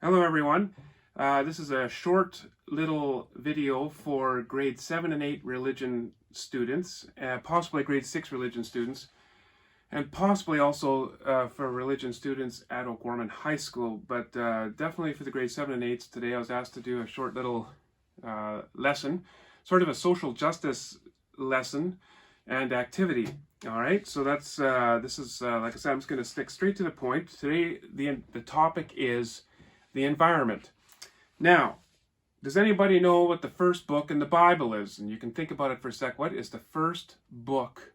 Hello everyone. This is a short little video for grade 7 and 8 religion students, possibly grade 6 religion students, and possibly also for religion students at O'Gorman High School, but definitely for the grade 7 and 8s. Today I was asked to do a short little lesson, sort of a social justice lesson and activity. All right, so that's this is like I said, I'm just going to stick straight to the point. Today the topic is the environment. Now, does anybody know what the first book in the Bible is? And you can think about it for a sec. What is the first book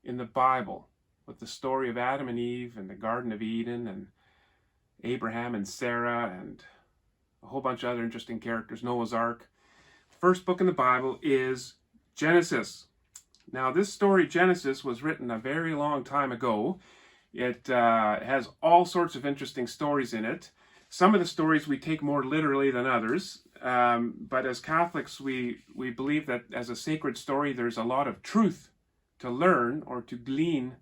in the Bible? With the story of Adam and Eve and the Garden of Eden and Abraham and Sarah and a whole bunch of other interesting characters, Noah's Ark. First book in the Bible is Genesis. Now, this story, Genesis, was written a very long time ago. It has all sorts of interesting stories in it. Some of the stories we take more literally than others, but as Catholics, we believe that as a sacred story, there's a lot of truth to learn or to glean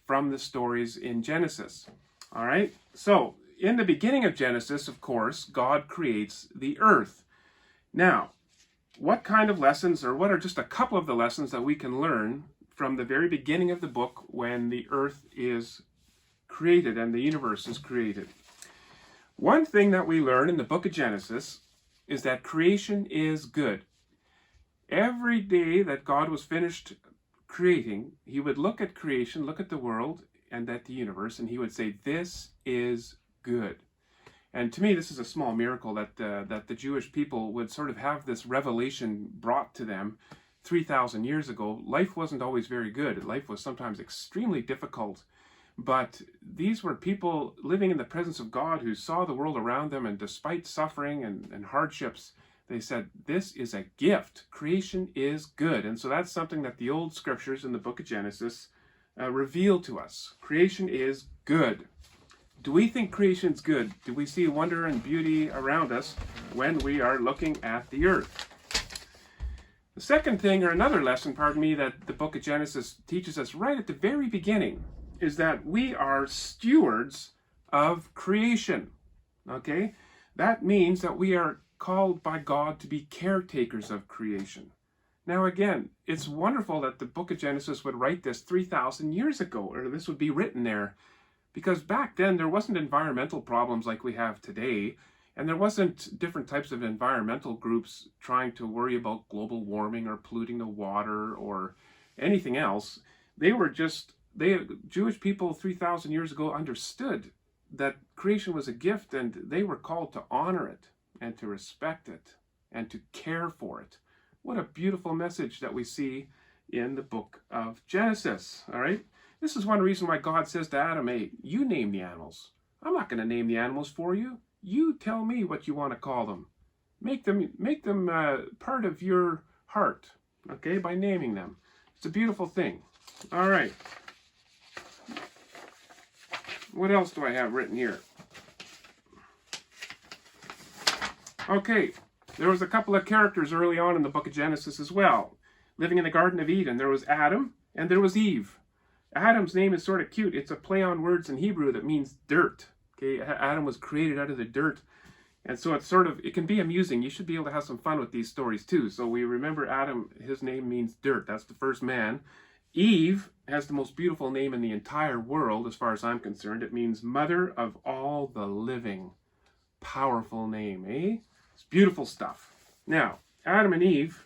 from the stories in Genesis. All right, so in the beginning of Genesis, of course, God creates the earth. Now, what kind of lessons, or what are just a couple of the lessons that we can learn from the very beginning of the book when the earth is created and the universe is created? One thing that we learn in the book of Genesis is that creation is good. Every day that God was finished creating, he would look at creation, look at the world and at the universe, and he would say, "This is good." And to me, this is a small miracle that the Jewish people would sort of have this revelation brought to them 3,000 years ago. Life wasn't always very good. Life was sometimes extremely difficult. But these were people living in the presence of God who saw the world around them, and despite suffering and hardships, they said, this is a gift. Creation is good. And so that's something that the old scriptures in the book of Genesis reveal to us. Creation is good. Do we think creation's good? Do we see wonder and beauty around us when we are looking at the earth? The second thing, or another lesson, that the book of Genesis teaches us right at the very beginning, is that we are stewards of creation. Okay? That means that we are called by God to be caretakers of creation. Now again, it's wonderful that the book of Genesis would write this 3,000 years ago, or this would be written there, because back then there wasn't environmental problems like we have today, and there wasn't different types of environmental groups trying to worry about global warming or polluting the water or anything else. Jewish people 3,000 years ago understood that creation was a gift, and they were called to honor it and to respect it and to care for it. What a beautiful message that we see in the book of Genesis. All right, this is one reason why God says to Adam, "Hey, you name the animals. I'm not going to name the animals for you. You tell me what you want to call them. Make them part of your heart, okay, by naming them." It's a beautiful thing. All right. What else do I have written here? Okay, there was a couple of characters early on in the book of Genesis as well. Living in the Garden of Eden, there was Adam and there was Eve. Adam's name is sort of cute. It's a play on words in Hebrew that means dirt. Okay, Adam was created out of the dirt. And so it can be amusing. You should be able to have some fun with these stories too. So we remember Adam, his name means dirt. That's the first man. Eve has the most beautiful name in the entire world, as far as I'm concerned. It means mother of all the living. Powerful name, eh? It's beautiful stuff. Now, Adam and Eve,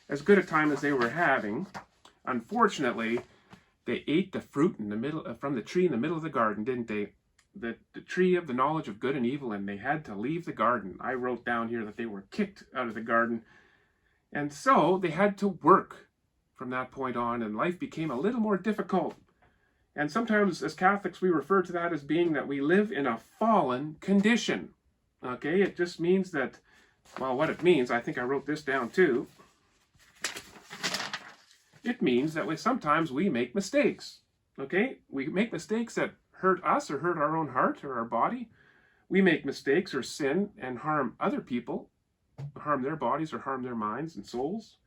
as good a time as they were having, unfortunately, they ate the fruit from the tree in the middle of the garden, didn't they? The tree of the knowledge of good and evil, and they had to leave the garden. I wrote down here that they were kicked out of the garden. And so they had to work from that point on, and life became a little more difficult. And sometimes as Catholics we refer to that as being that we live in a fallen condition. Okay, it just means that, well, what it means, I think I wrote this down too. It means that sometimes we make mistakes. Okay, we make mistakes that hurt us or hurt our own heart or our body. We make mistakes or sin and harm other people, harm their bodies or harm their minds and souls.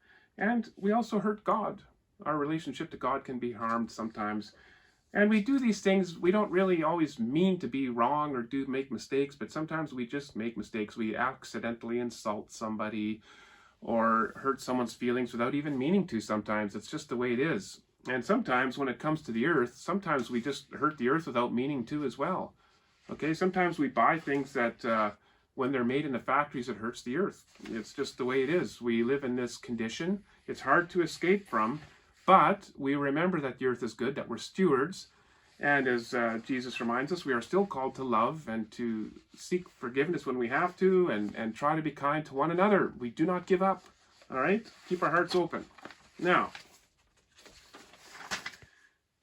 And we also hurt God. Our relationship to God can be harmed sometimes And we do these things, we don't really always mean to be wrong or make mistakes, but sometimes we just make mistakes. We accidentally insult somebody or hurt someone's feelings without even meaning to sometimes. It's just the way it is. And sometimes when it comes to the earth, sometimes we just hurt the earth without meaning to as well. Okay, sometimes we buy things that when they're made in the factories, it hurts the earth. It's just the way it is. We live in this condition. It's hard to escape from. But we remember that the earth is good, that we're stewards. And as Jesus reminds us, we are still called to love and to seek forgiveness when we have to and try to be kind to one another. We do not give up. All right? Keep our hearts open. Now,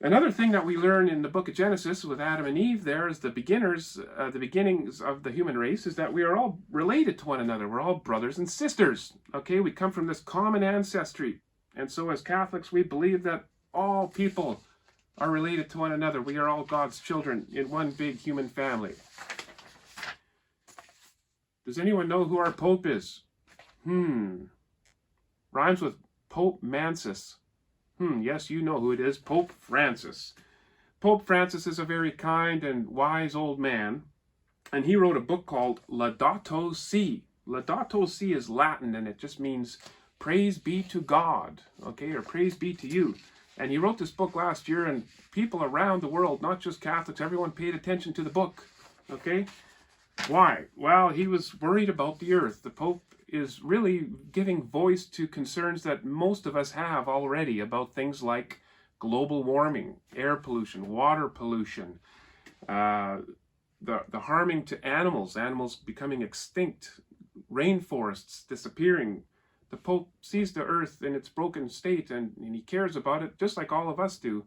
another thing that we learn in the book of Genesis with Adam and Eve there is the beginnings of the human race is that we are all related to one another. We're all brothers and sisters. Okay? We come from this common ancestry. And so as Catholics, we believe that all people are related to one another. We are all God's children in one big human family. Does anyone know who our Pope is? Rhymes with Pope Mansus. Yes, you know who it is, Pope Francis. Pope Francis is a very kind and wise old man, and he wrote a book called Laudato Si. Laudato Si is Latin, and it just means praise be to God, okay, or praise be to you. And he wrote this book last year, and people around the world, not just Catholics, everyone paid attention to the book, okay? Why? Well, he was worried about the earth. The Pope is really giving voice to concerns that most of us have already about things like global warming, air pollution, water pollution, the harming to animals becoming extinct, rainforests disappearing. The Pope sees the earth in its broken state and he cares about it just like all of us do.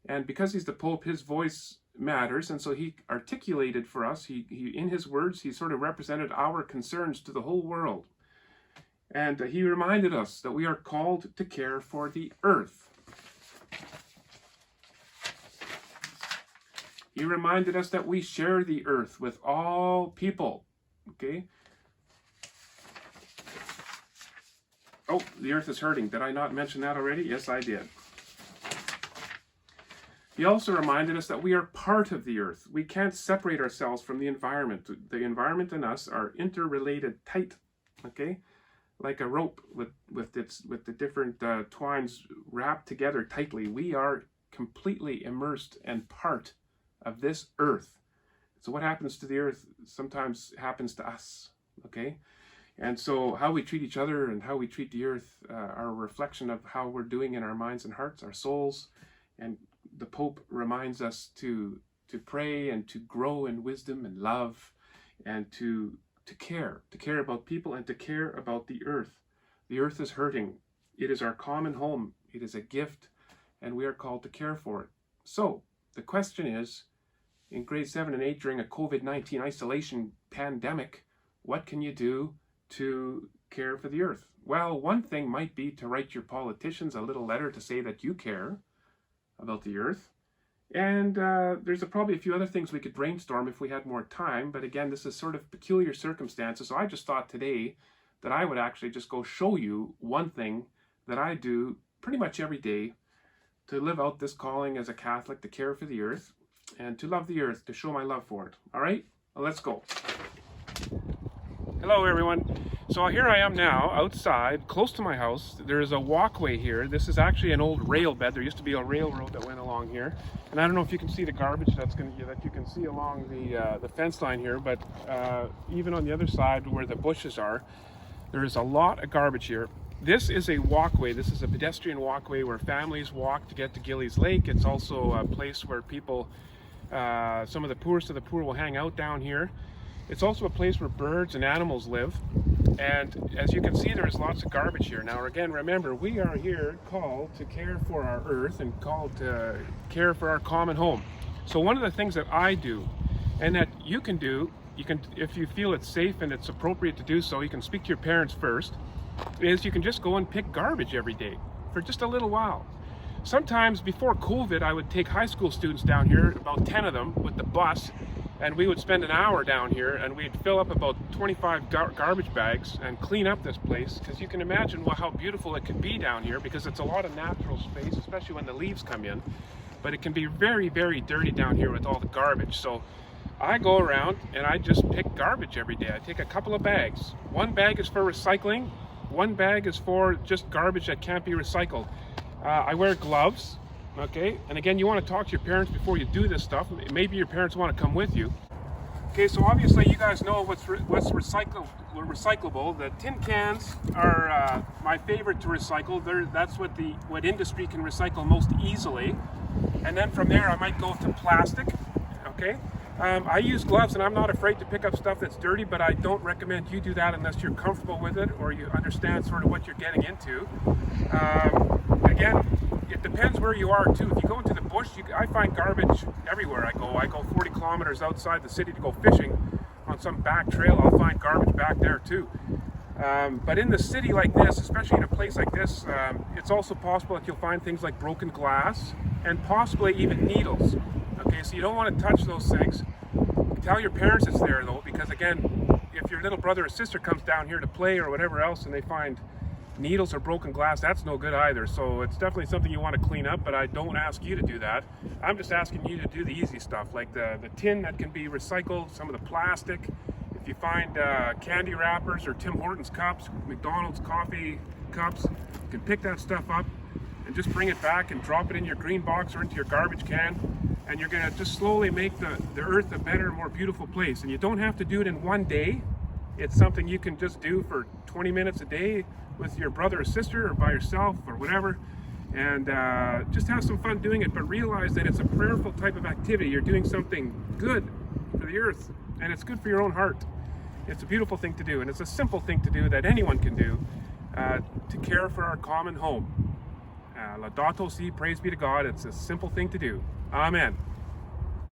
And because he's the Pope, his voice matters. And so he articulated for us, he in his words, he sort of represented our concerns to the whole world. And he reminded us that we are called to care for the earth. He reminded us that we share the earth with all people. Okay? Oh, the earth is hurting. Did I not mention that already? Yes, I did. He also reminded us that we are part of the earth. We can't separate ourselves from the environment. The environment and us are interrelated tight, okay? Like a rope with the different twines wrapped together tightly. We are completely immersed and part of this earth. So what happens to the earth sometimes happens to us, okay? And so how we treat each other and how we treat the earth are a reflection of how we're doing in our minds and hearts, our souls. And the Pope reminds us to pray and to grow in wisdom and love and to care about people and to care about the earth. The earth is hurting. It is our common home. It is a gift and we are called to care for it. So the question is, in grade 7 and 8 during a COVID-19 isolation pandemic, what can you do to care for the earth? Well, one thing might be to write your politicians a little letter to say that you care about the earth. And there's probably a few other things we could brainstorm if we had more time. But again, this is sort of peculiar circumstances. So I just thought today that I would actually just go show you one thing that I do pretty much every day to live out this calling as a Catholic, to care for the earth and to love the earth, to show my love for it. All right, well, let's go. Hello everyone. So here I am now outside close to my house. There is a walkway here. This is actually an old rail bed. There used to be a railroad that went along here, and I don't know if you can see the garbage that you can see along the fence line here, but even on the other side where the bushes are, there is a lot of garbage here. This is a walkway. This is a pedestrian walkway where families walk to get to Gillies Lake. It's also a place where people, some of the poorest of the poor will hang out down here. It's also a place where birds and animals live. And as you can see, there is lots of garbage here. Now again, remember, we are here called to care for our earth and called to care for our common home. So one of the things that I do, and that you can do, if you feel it's safe and it's appropriate to do so, you can speak to your parents first, is you can just go and pick garbage every day for just a little while. Sometimes before COVID, I would take high school students down here, about 10 of them, with the bus, and we would spend an hour down here and we'd fill up about 25 garbage bags and clean up this place, because you can imagine how beautiful it can be down here, because it's a lot of natural space, especially when the leaves come in. but it can be very, very dirty down here with all the garbage. So I go around and I just pick garbage every day. I take a couple of bags. One bag is for recycling. One bag is for just garbage that can't be recycled. I wear gloves, okay? And again, you want to talk to your parents before you do this stuff. Maybe your parents want to come with you. Okay, so obviously you guys know what's recyclable. The tin cans are my favorite to recycle. That's what industry can recycle most easily. And then from there I might go to plastic, okay? I use gloves and I'm not afraid to pick up stuff that's dirty, but I don't recommend you do that unless you're comfortable with it or you understand sort of what you're getting into. Again, it depends where you are too. If you go into the bush, I find garbage everywhere I go. I go 40 kilometers outside the city to go fishing on some back trail. I'll find garbage back there too. But in the city like this, especially in a place like this, it's also possible that you'll find things like broken glass and possibly even needles. Okay, so you don't want to touch those things. Tell your parents it's there though, because again, if your little brother or sister comes down here to play or whatever else and they find needles or broken glass, that's no good either. So it's definitely something you want to clean up, but I don't ask you to do that. I'm just asking you to do the easy stuff, like the tin that can be recycled, some of the plastic. If you find candy wrappers or Tim Hortons cups, McDonald's coffee cups, you can pick that stuff up and just bring it back and drop it in your green box or into your garbage can. And you're gonna just slowly make the earth a better, more beautiful place. And you don't have to do it in one day. It's something you can just do for 20 minutes a day with your brother or sister or by yourself or whatever. And just have some fun doing it, but realize that it's a prayerful type of activity. You're doing something good for the earth, and it's good for your own heart. It's a beautiful thing to do, and it's a simple thing to do that anyone can do to care for our common home. Laudato Si, praise be to God. It's a simple thing to do. Amen.